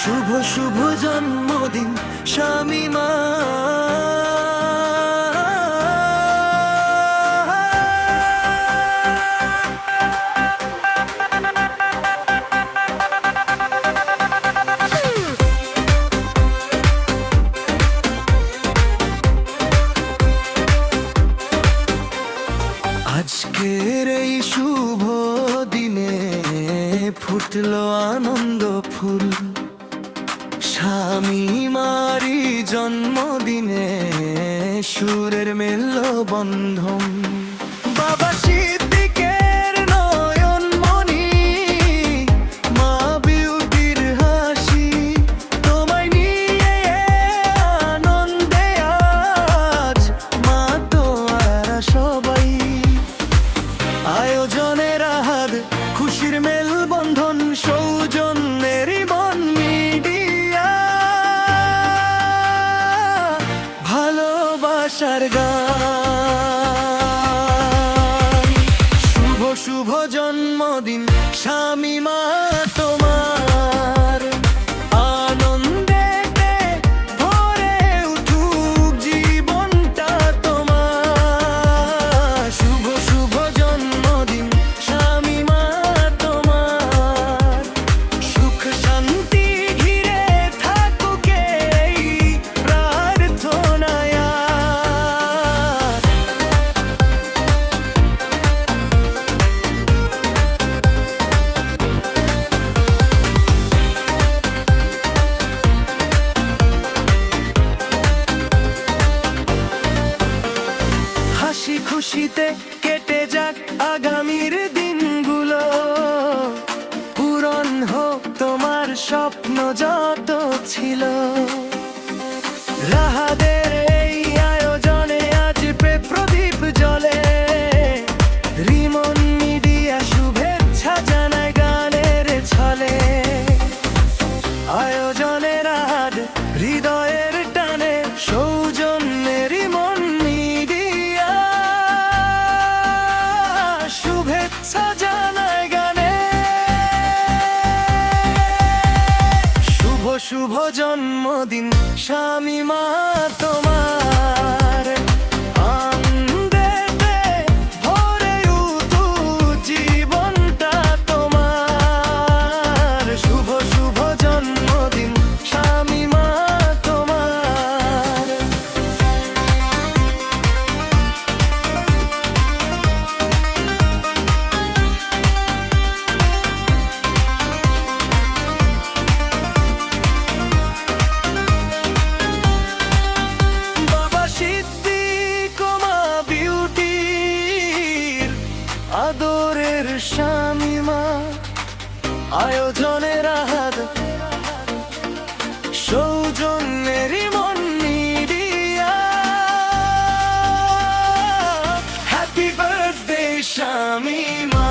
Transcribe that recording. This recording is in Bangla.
শুভ শুভ জন্মদিন শামিমা। আজকের এই শুভ দিনে ফুটলো আনন্দ ফুল, শামিমারি জন্মদিনে সুরের মেল বন্ধন। বাবা সিদ্দিকের নয়ন মনি, মা বিউটির হাসি, তোমায় নিয়ে আনন্দে আজ মা তো আর সবাই। আয়োজনের আহাদ খুশির মেল বন্ধন, সৌজন্যেরই বন মিডিয়া, ভালোবাসার গান। শুভ শুভ জন্মদিন শামিমা তোমার, আনন্দেতে ভরে উঠুক জীবনটা তোমার। শুভ শুভ জন্মদিন শামিমা তোমার, সুখ শান্তি ঘিরে থাকুক এই প্রার্থনায়। হাসি খুশিতে কেটে যাক আগামীর দিনগুলো, পূরণ হোক তোমার স্বপ্ন যত ছিল। রাহাদের এই আয়োজনে আজ প্রদীপ জ্বলে, রিমন মিডিয়া শুভেচ্ছা জানায় গানের ছলে। আয়োজনের আজ হৃদয়ের টানে, সৌজন্যের মন মিডিয়া শুভেচ্ছা জানায় গানে। শুভ শুভ জন্মদিন শামিমা তোমার, আনন্দেতে ভরে উঠুক জীবনটা তোমার। শুভ শুভ জন্মদিন শামিমা তোমার। বাবা সিদ্দিক মা বিউটির আদরের শামিমা, আয়োজনের আহাদ সৌজন্যের মন মিডিয়া। Happy birthday Shamima.